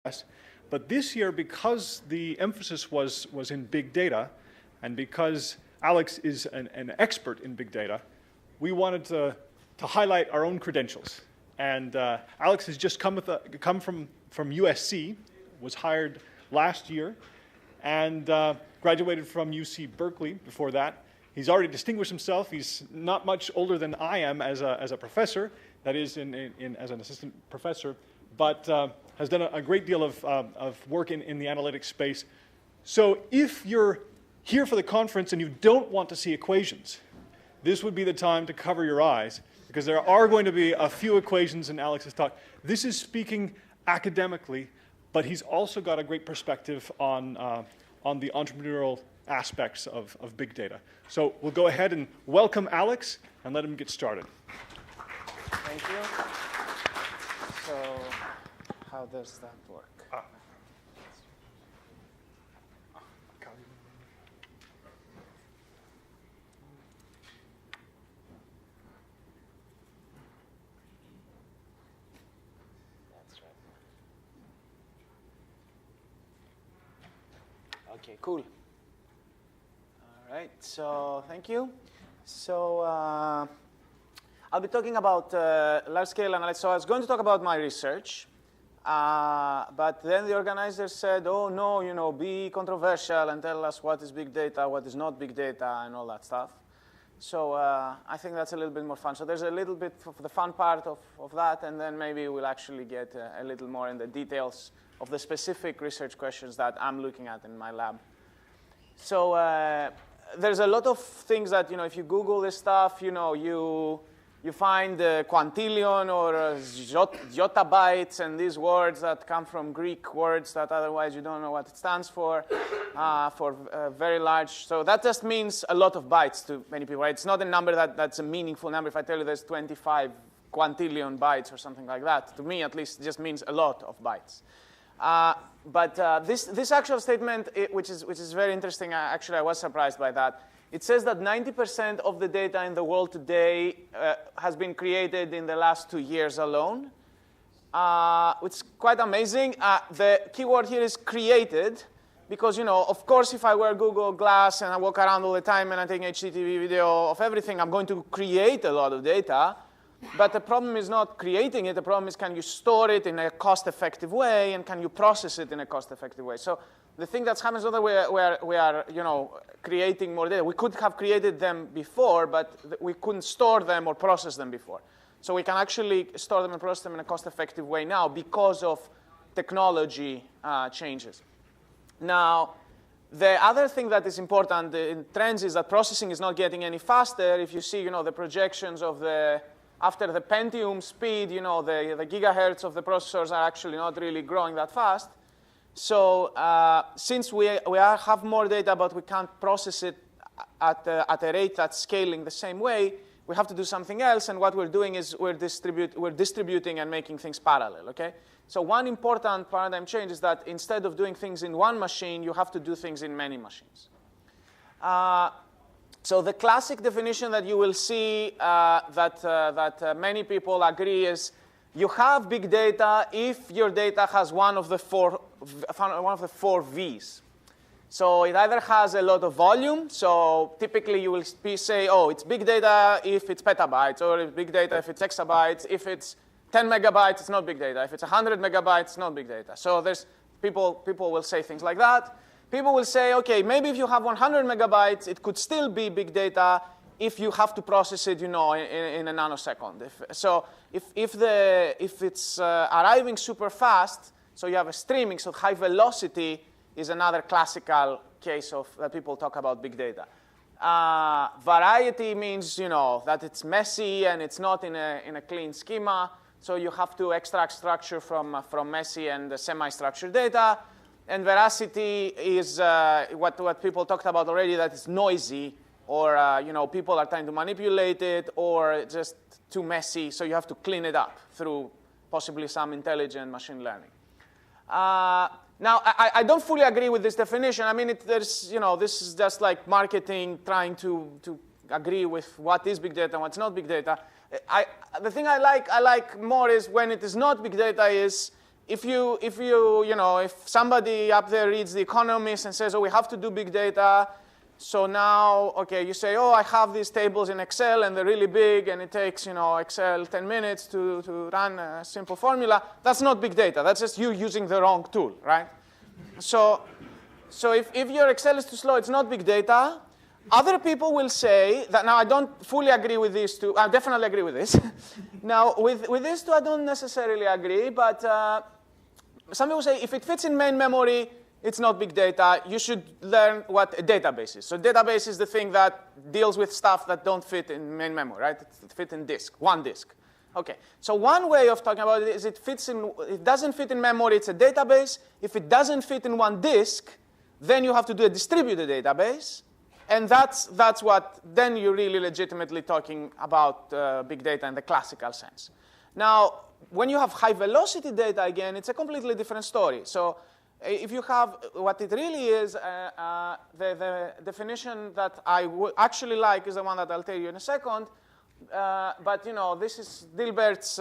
But this year, because the emphasis was in big data, and because Alex is an expert in big data, we wanted to highlight our own credentials. And Alex has just come from USC, was hired last year, and graduated from UC Berkeley before that. He's already distinguished himself. He's not much older than I am as a professor, that is, as an assistant professor, but has done a great deal of work in the analytics space. So if you're here for the conference and you don't want to see equations, this would be the time to cover your eyes, because there are going to be a few equations in Alex's talk. This is speaking academically, but he's also got a great perspective on the entrepreneurial aspects of big data. So we'll go ahead and welcome Alex and let him get started. Thank you. So how does that work? Okay, cool. All right, so thank you. So I'll be talking about large-scale analysis. So I was going to talk about my research, but then the organizers said, oh, no, be controversial and tell us what is big data, what is not big data, and all that stuff. So I think that's a little bit more fun. So there's a little bit of the fun part of that, and then maybe we'll actually get a little more in the details of the specific research questions that I'm looking at in my lab. So there's a lot of things that, if you Google this stuff, you find quintillion or yottabytes and these words that come from Greek words that otherwise you don't know what it stands for very large. So that just means a lot of bytes to many people, right? It's not a number that's a meaningful number. If I tell you there's 25 quintillion bytes or something like that, to me at least, it just means a lot of bytes. But this actual statement, which is very interesting, actually I was surprised by that. It says that 90% of the data in the world today has been created in the last 2 years alone, which is quite amazing. The keyword here is created, because of course if I wear Google Glass and I walk around all the time and I take HDTV video of everything, I'm going to create a lot of data. But the problem is not creating it. The problem is, can you store it in a cost-effective way, and can you process it in a cost-effective way? So the thing that's happening is that we are creating more data. We could have created them before, but we couldn't store them or process them before. So we can actually store them and process them in a cost-effective way now because of technology changes. Now, the other thing that is important in trends is that processing is not getting any faster. If you see, the projections of after the Pentium speed, the gigahertz of the processors are actually not really growing that fast. So since we have more data, but we can't process it at a rate that's scaling the same way, we have to do something else. And what we're doing is we're distributing and making things parallel. Okay? So one important paradigm change is that instead of doing things in one machine, you have to do things in many machines. So the classic definition that you will see that many people agree is you have big data if your data has one of the four V's. So it either has a lot of volume. So typically you will say, oh, it's big data if it's petabytes, or it's big data if it's exabytes. If it's 10 megabytes, it's not big data. If it's 100 megabytes, it's not big data. So there's people will say things like that. People will say, OK, maybe if you have 100 megabytes, it could still be big data if you have to process it, in a nanosecond. If it's arriving super fast, so you have a streaming, so high velocity is another classical case of that people talk about big data. Variety means, that it's messy and it's not in a clean schema. So you have to extract structure from messy and semi-structured data. And veracity is what people talked about already, that it's noisy, or people are trying to manipulate it, or just too messy, so you have to clean it up through possibly some intelligent machine learning. Now, I don't fully agree with this definition. I mean, this is just like marketing trying to agree with what is big data and what's not big data. The thing I like more is when it is not big data is if somebody up there reads The Economist and says, oh, we have to do big data, so now, okay, you say, oh, I have these tables in Excel, and they're really big, and it takes, Excel 10 minutes to run a simple formula. That's not big data. That's just you using the wrong tool, right? So if your Excel is too slow, it's not big data. Other people will say that, now I don't fully agree with these two. I definitely agree with this. Now, with these two, I don't necessarily agree, but some people say if it fits in main memory, it's not big data. You should learn what a database is. So database is the thing that deals with stuff that don't fit in main memory, right? It fit in disk, one disk. Okay, so one way of talking about it is it doesn't fit in memory, it's a database. If it doesn't fit in one disk, then you have to do a distributed database. And that's what, then you're really legitimately talking about big data in the classical sense. Now, when you have high velocity data, again, it's a completely different story. So if you have, what it really is, the definition that I would actually like is the one that I'll tell you in a second. But this is Dilbert's,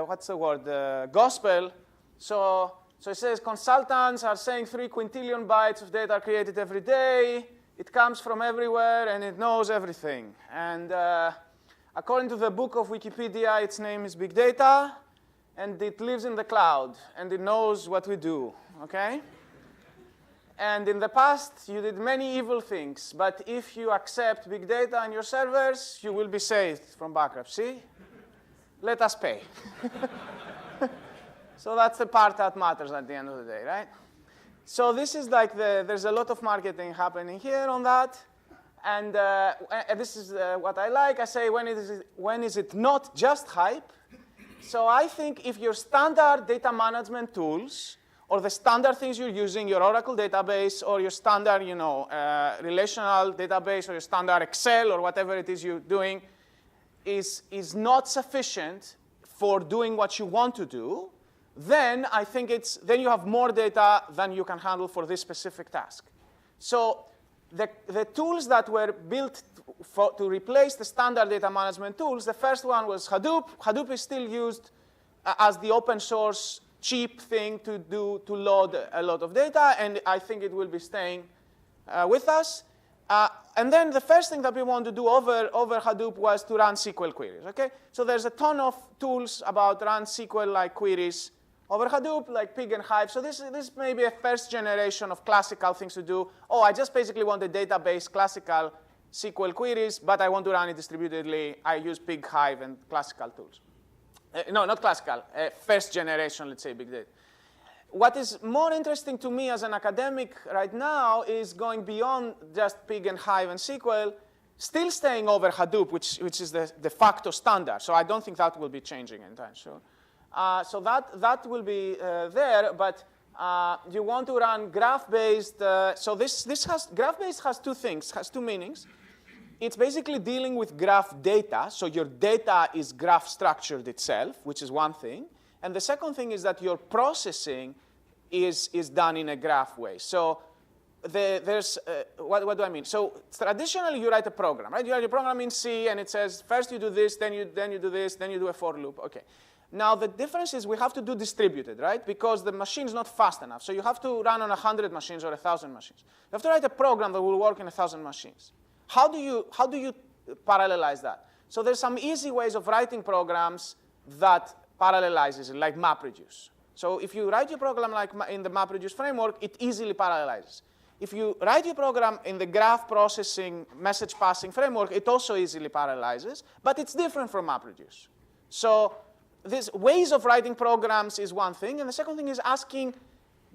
what's the word, gospel. So it says consultants are saying 3 quintillion bytes of data are created every day. It comes from everywhere, and it knows everything. And according to the book of Wikipedia, its name is Big Data. And it lives in the cloud, and it knows what we do, okay? And in the past, you did many evil things. But if you accept big data on your servers, you will be saved from bankruptcy. Let us pay. So that's the part that matters at the end of the day, right? So this is like there's a lot of marketing happening here on that. And this is what I like. I say, when is it not just hype? So I think if your standard data management tools, or the standard things you're using, your Oracle database, or your standard, relational database, or your standard Excel, or whatever it is you're doing, is not sufficient for doing what you want to do, then I think then you have more data than you can handle for this specific task. So the tools that were built to replace the standard data management tools, the first one was Hadoop. Hadoop is still used as the open source cheap thing to load a lot of data, and I think it will be staying with us. And then the first thing that we want to do over Hadoop was to run SQL queries, okay? So there's a ton of tools about run SQL-like queries over Hadoop, like Pig and Hive. So this may be a first generation of classical things to do. Oh, I just basically want a database, classical SQL queries, but I want to run it distributedly. I use Pig, Hive, and classical tools. No, not classical, first generation, let's say, big data. What is more interesting to me as an academic right now is going beyond just Pig and Hive and SQL, still staying over Hadoop, which is the de facto standard. So I don't think that will be changing anytime soon. So that will be there, but you want to run graph-based. So graph-based has two things, has two meanings. It's basically dealing with graph data. So your data is graph structured itself, which is one thing. And the second thing is that your processing is done in a graph way. So what do I mean? So traditionally, you write a program, right? You write a program in C, and it says, first you do this, then you do this, then you do a for loop. OK. Now, the difference is we have to do distributed, right? Because the machine is not fast enough. So you have to run on 100 machines or 1,000 machines. You have to write a program that will work in 1,000 machines. How do you parallelize that? So there's some easy ways of writing programs that parallelizes it, like MapReduce. So if you write your program like in the MapReduce framework, it easily parallelizes. If you write your program in the graph processing message passing framework, it also easily parallelizes, but it's different from MapReduce. So these ways of writing programs is one thing, and the second thing is asking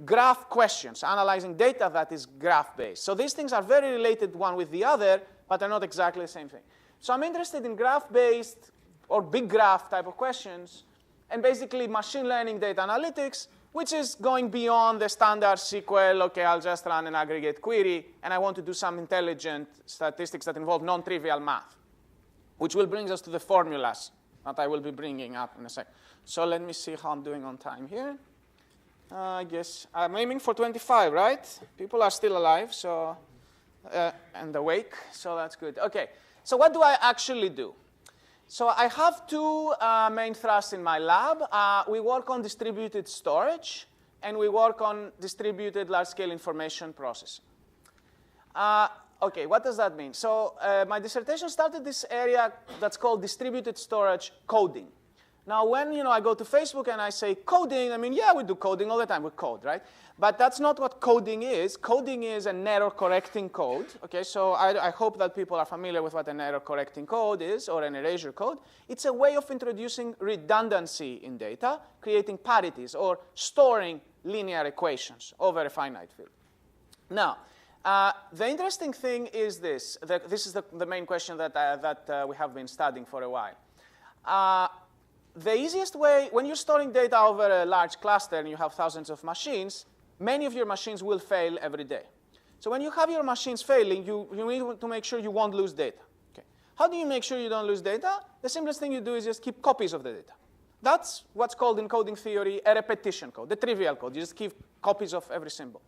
graph questions, analyzing data that is graph-based. So these things are very related one with the other, but they're not exactly the same thing. So I'm interested in graph-based or big graph type of questions, and basically machine learning data analytics, which is going beyond the standard SQL, OK, I'll just run an aggregate query, and I want to do some intelligent statistics that involve non-trivial math, which will bring us to the formulas that I will be bringing up in a sec. So let me see how I'm doing on time here. I guess I'm aiming for 25, right? People are still alive, so and awake, so that's good. OK, so what do I actually do? So I have two main thrusts in my lab. We work on distributed storage, and we work on distributed large-scale information processing. OK, what does that mean? So my dissertation started this area that's called distributed storage coding. Now, when I go to Facebook and I say coding, I mean, yeah, we do coding all the time. We code, right? But that's not what coding is. Coding is an error-correcting code. OK, so I hope that people are familiar with what an error-correcting code is, or an erasure code. It's a way of introducing redundancy in data, creating parities, or storing linear equations over a finite field. Now, the interesting thing is this. This is the main question that we have been studying for a while. The easiest way, when you're storing data over a large cluster and you have thousands of machines, many of your machines will fail every day. So when you have your machines failing, you need to make sure you won't lose data. Okay. How do you make sure you don't lose data? The simplest thing you do is just keep copies of the data. That's what's called in coding theory a repetition code, the trivial code. You just keep copies of every symbol.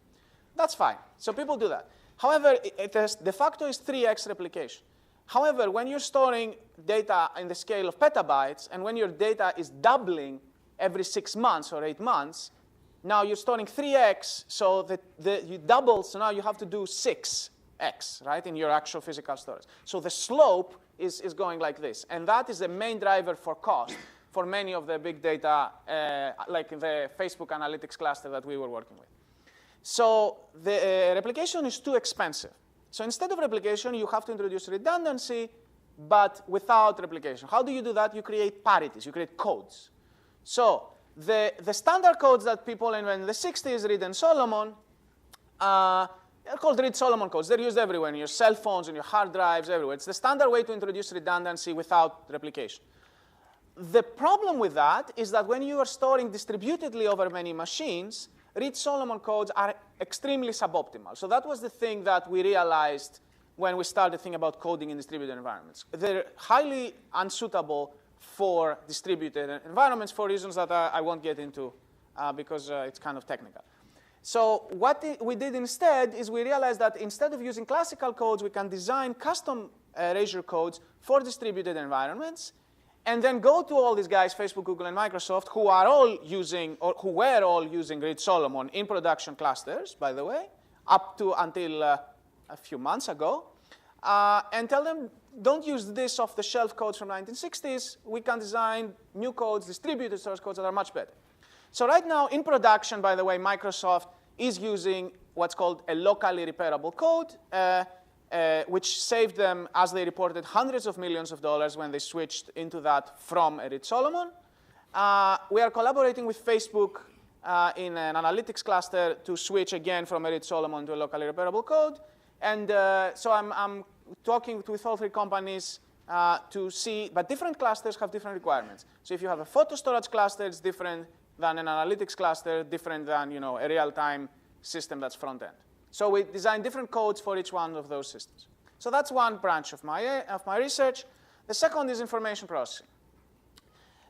That's fine. So people do that. However, de facto is 3x replication. However, when you're storing data in the scale of petabytes, and when your data is doubling every 6 months or 8 months, now you're storing 3x, so you double, so now you have to do 6x, right, in your actual physical storage. So the slope is going like this. And that is the main driver for cost for many of the big data, like the Facebook analytics cluster that we were working with. So the replication is too expensive. So instead of replication, you have to introduce redundancy, but without replication. How do you do that? You create parities. You create codes. So the standard codes that people in the 60s read in Solomon are called Reed-Solomon codes. They're used everywhere, in your cell phones, in your hard drives, everywhere. It's the standard way to introduce redundancy without replication. The problem with that is that when you are storing distributedly over many machines, Reed-Solomon codes are extremely suboptimal. So that was the thing that we realized when we started thinking about coding in distributed environments. They're highly unsuitable for distributed environments for reasons that I won't get into because it's kind of technical. So what we did instead is we realized that instead of using classical codes, we can design custom erasure codes for distributed environments, and then go to all these guys, Facebook, Google, and Microsoft, who are all using, or who were all using Reed-Solomon in production clusters, by the way, up to until a few months ago, and tell them, don't use this off-the-shelf codes from 1960s. We can design new codes, distributed source codes that are much better. So right now, in production, by the way, Microsoft is using what's called a locally repairable code, which saved them, as they reported, hundreds of millions of dollars when they switched into that from Reed-Solomon. We are collaborating with Facebook in an analytics cluster to switch again from Reed-Solomon to a locally repairable code. And so I'm talking with all three companies to see, but different clusters have different requirements. So if you have a photo storage cluster, it's different than an analytics cluster, different than a real-time system that's front-end. So we design different codes for each one of those systems. So that's one branch of my research. The second is information processing.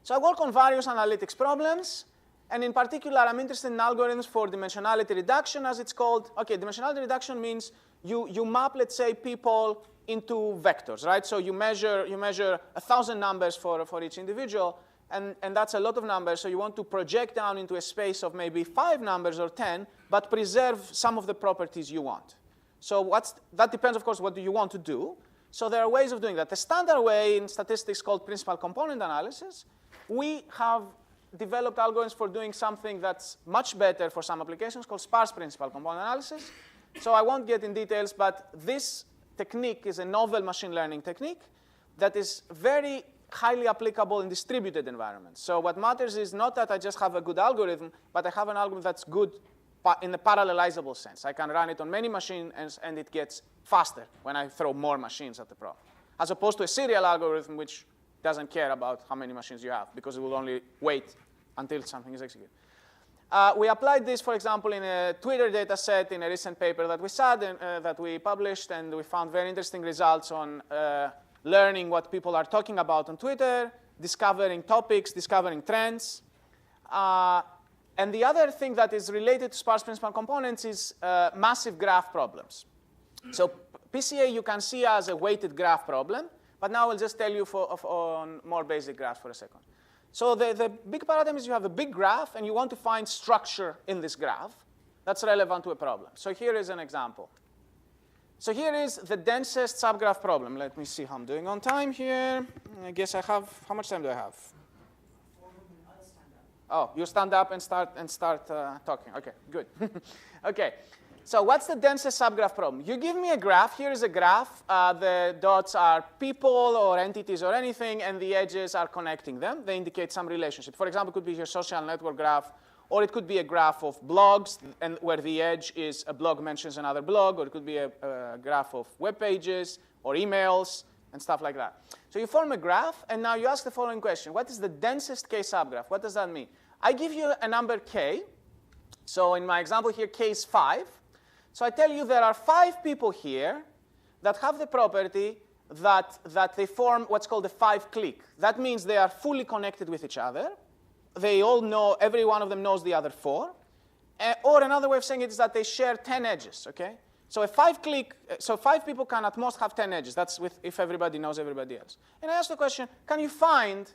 So I work on various analytics problems. And in particular, I'm interested in algorithms for dimensionality reduction, as it's called. OK, dimensionality reduction means you map, let's say, people into vectors, right? So you measure 1,000 numbers for each individual. And that's a lot of numbers, so you want to project down into a space of maybe 5 numbers or 10, but preserve some of the properties you want. So that depends, of course, what do you want to do. So there are ways of doing that. The standard way in statistics called principal component analysis, we have developed algorithms for doing something that's much better for some applications called sparse principal component analysis. So I won't get in details, but this technique is a novel machine learning technique that is very highly applicable in distributed environments. So what matters is not that I just have a good algorithm, but I have an algorithm that's good in the parallelizable sense. I can run it on many machines, and it gets faster when I throw more machines at the problem, as opposed to a serial algorithm, which doesn't care about how many machines you have, because it will only wait until something is executed. We applied this, for example, in a Twitter data set in a recent paper that we saw that we published, and we found very interesting results on learning what people are talking about on Twitter, discovering topics, discovering trends. And the other thing that is related to sparse principal components is massive graph problems. So PCA you can see as a weighted graph problem, But now I'll just tell you on more basic graphs for a second. So the big paradigm is you have a big graph, and you want to find structure in this graph that's relevant to a problem. So here is an example. So here is the densest subgraph problem. Let me see how I'm doing on time here. I guess I have, how much time do I have? Oh, you stand up and start talking. OK, good. OK, so what's the densest subgraph problem? You give me a graph. Here is a graph. The dots are people or entities or anything, and the edges are connecting them. They indicate some relationship. For example, it could be your social network graph, or it could be a graph of blogs, and where the edge is a blog mentions another blog, or it could be a graph of web pages or emails and stuff like that. So you form a graph, and now you ask the following question. What is the densest K subgraph? What does that mean? I give you a number K. So in my example here, K is 5. So I tell you there are 5 people here that have the property that they form what's called a 5-click. That means they are fully connected with each other. They all know, every one of them knows the other 4. Or another way of saying it is that they share 10 edges, OK? So a 5-click, so 5 people can at most have 10 edges. That's if everybody knows everybody else. And I ask the question, can you find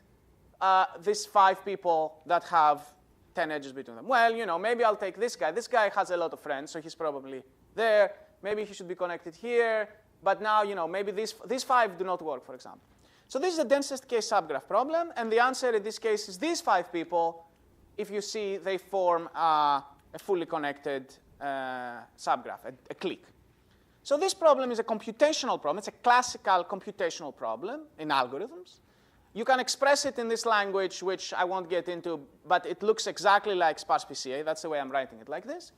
these 5 people that have 10 edges between them? Well, you know, maybe I'll take this guy. This guy has a lot of friends, so he's probably there. Maybe he should be connected here. But now, you know, maybe these 5 do not work, for example. So this is the densest K subgraph problem. And the answer in this case is these 5 people, if you see, they form a fully connected subgraph, a clique. So this problem is a computational problem. It's a classical computational problem in algorithms. You can express it in this language, which I won't get into, but it looks exactly like sparse PCA. That's the way I'm writing it, like this.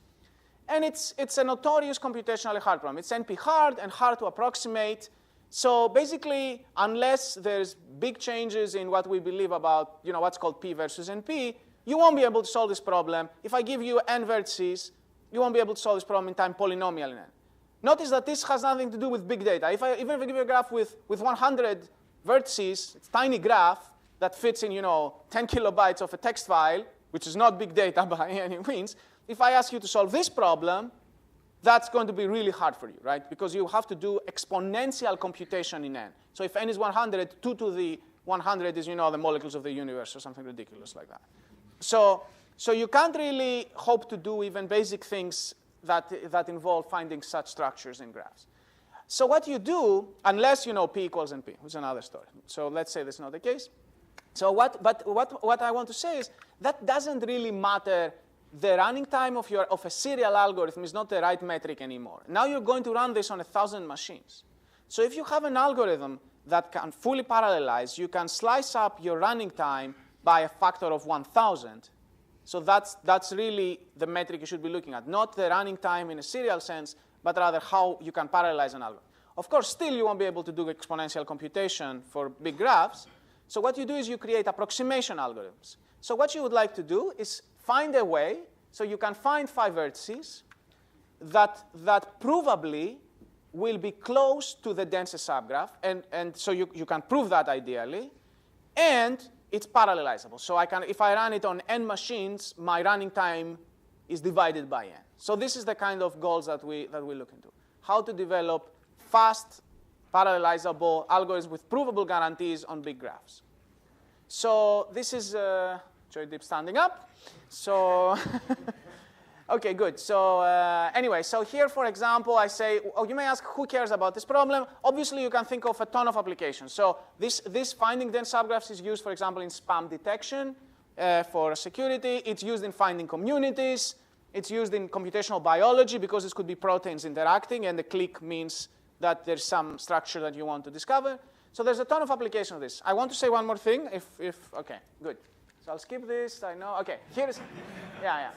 And it's a notorious computationally hard problem. It's NP hard and hard to approximate. So basically, unless there's big changes in what we believe about, you know, what's called P versus NP, you won't be able to solve this problem. If I give you n vertices, you won't be able to solve this problem in time polynomial in n. Notice that this has nothing to do with big data. Even if I give you a graph with 100 vertices, it's a tiny graph that fits in, you know, 10 kilobytes of a text file, which is not big data by any means. If I ask you to solve this problem, that's going to be really hard for you, right? Because you have to do exponential computation in n. So if n is 100, 2 to the 100 is, you know, the molecules of the universe or something ridiculous like that. So you can't really hope to do even basic things that involve finding such structures in graphs. So what you do, unless you know P equals NP, which is another story. So let's say that's not the case. So what I want to say is that doesn't really matter. The running time of a serial algorithm is not the right metric anymore. Now you're going to run this on 1,000 machines. So if you have an algorithm that can fully parallelize, you can slice up your running time by a factor of 1,000. So that's really the metric you should be looking at, not the running time in a serial sense, but rather how you can parallelize an algorithm. Of course, still you won't be able to do exponential computation for big graphs. So what you do is you create approximation algorithms. So what you would like to do is find a way so you can find 5 vertices that provably will be close to the densest subgraph. And so you can prove that ideally. And it's parallelizable. So if I run it on n machines, my running time is divided by n. So this is the kind of goals that we look into. How to develop fast, parallelizable algorithms with provable guarantees on big graphs. So this is Joydeep standing up. So OK, good. So anyway, so here, for example, I say, oh, you may ask, who cares about this problem? Obviously, you can think of a ton of applications. So this finding dense subgraphs is used, for example, in spam detection for security. It's used in finding communities. It's used in computational biology because this could be proteins interacting, and the click means that there's some structure that you want to discover. So there's a ton of application of this. I want to say one more thing. OK, good. So I'll skip this. I know. OK, here's, yeah.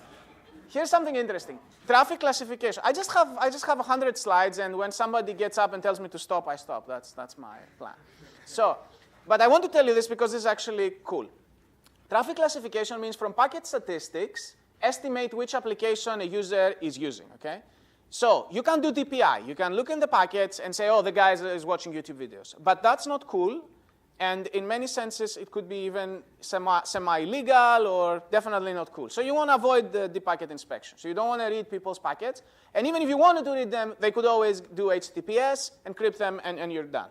Here's something interesting. Traffic classification. I just have 100 slides, and when somebody gets up and tells me to stop, I stop. That's my plan. So, but I want to tell you this because this is actually cool. Traffic classification means from packet statistics, estimate which application a user is using, OK? So you can do DPI. You can look in the packets and say, oh, the guy is watching YouTube videos. But that's not cool. And in many senses, it could be even semi-legal or definitely not cool. So you want to avoid the packet inspection. So you don't want to read people's packets. And even if you wanted to read them, they could always do HTTPS, encrypt them, and you're done.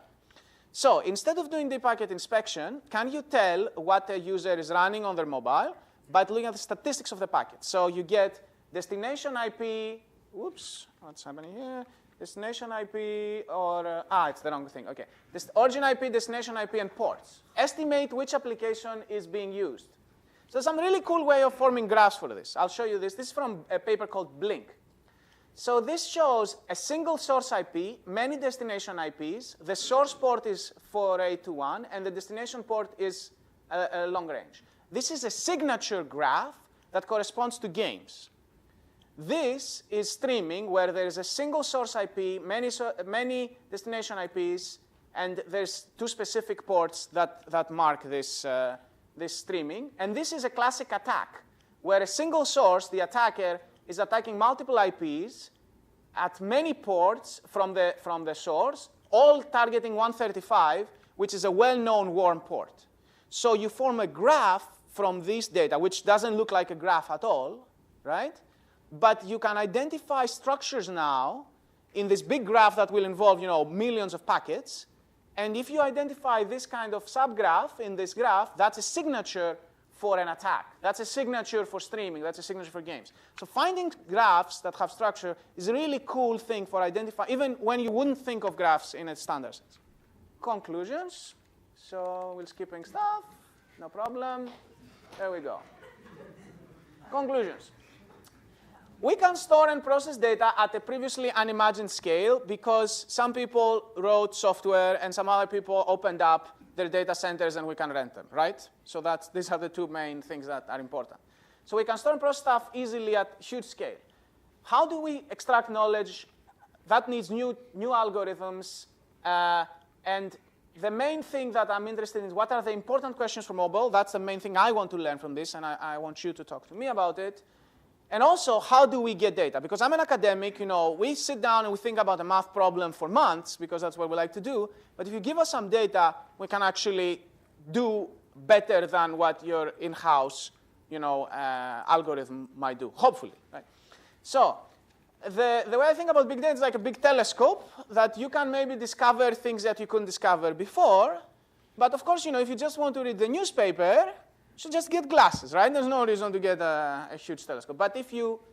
So instead of doing deep packet inspection, can you tell what a user is running on their mobile by looking at the statistics of the packet? So you get destination IP, whoops, what's happening here? Destination IP or, it's the wrong thing, okay. This origin IP, destination IP, and ports. Estimate which application is being used. So some really cool way of forming graphs for this. I'll show you this. This is from a paper called Blink. So this shows a single source IP, many destination IPs. The source port is 4821, and the destination port is a long range. This is a signature graph that corresponds to games. This is streaming, where there is a single source IP, many destination IPs, and there's two specific ports that mark this, this streaming. And this is a classic attack, where a single source, the attacker, is attacking multiple IPs at many ports from the source, all targeting 135, which is a well-known warm port. So you form a graph from this data, which doesn't look like a graph at all, right? But you can identify structures now in this big graph that will involve, millions of packets. And if you identify this kind of subgraph in this graph, that's a signature for an attack. That's a signature for streaming. That's a signature for games. So finding graphs that have structure is a really cool thing for identifying, even when you wouldn't think of graphs in a standard sense. Conclusions. So we're skipping stuff. No problem. There we go. Conclusions. We can store and process data at a previously unimagined scale because some people wrote software and some other people opened up their data centers and we can rent them, right? So these are the two main things that are important. So we can store and process stuff easily at huge scale. How do we extract knowledge? That needs new algorithms. And the main thing that I'm interested in is what are the important questions for mobile. That's the main thing I want to learn from this, and I want you to talk to me about it. And also, how do we get data? Because I'm an academic, we sit down and we think about a math problem for months because that's what we like to do. But if you give us some data, we can actually do better than what your in-house, algorithm might do, hopefully, right? So the way I think about big data is like a big telescope that you can maybe discover things that you couldn't discover before. But of course, if you just want to read the newspaper, you should just get glasses, right? There's no reason to get a huge telescope. But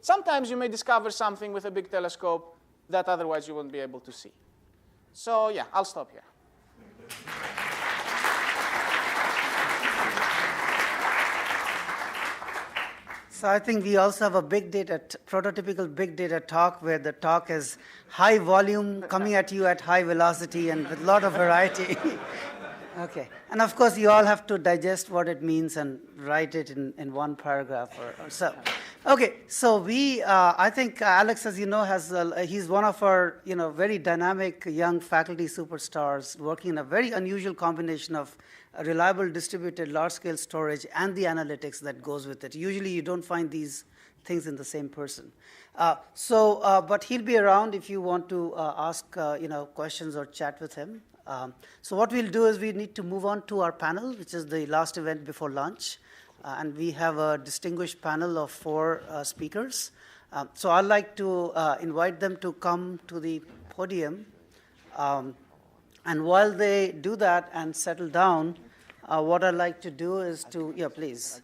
sometimes you may discover something with a big telescope that otherwise you wouldn't be able to see. So yeah, I'll stop here. So I think we also have a big data, prototypical big data talk where the talk is high volume, coming at you at high velocity and with a lot of variety. Okay. And of course, you all have to digest what it means and write it in one paragraph or so. Okay. So I think Alex, as you know, he's one of our, very dynamic young faculty superstars working in a very unusual combination of reliable distributed large-scale storage and the analytics that goes with it. Usually, you don't find these things in the same person. But he'll be around if you want to ask, questions or chat with him. So what we'll do is we need to move on to our panel, which is the last event before lunch. And we have a distinguished panel of 4 speakers. So I'd like to invite them to come to the podium. And while they do that and settle down, what I'd like to do is to, please.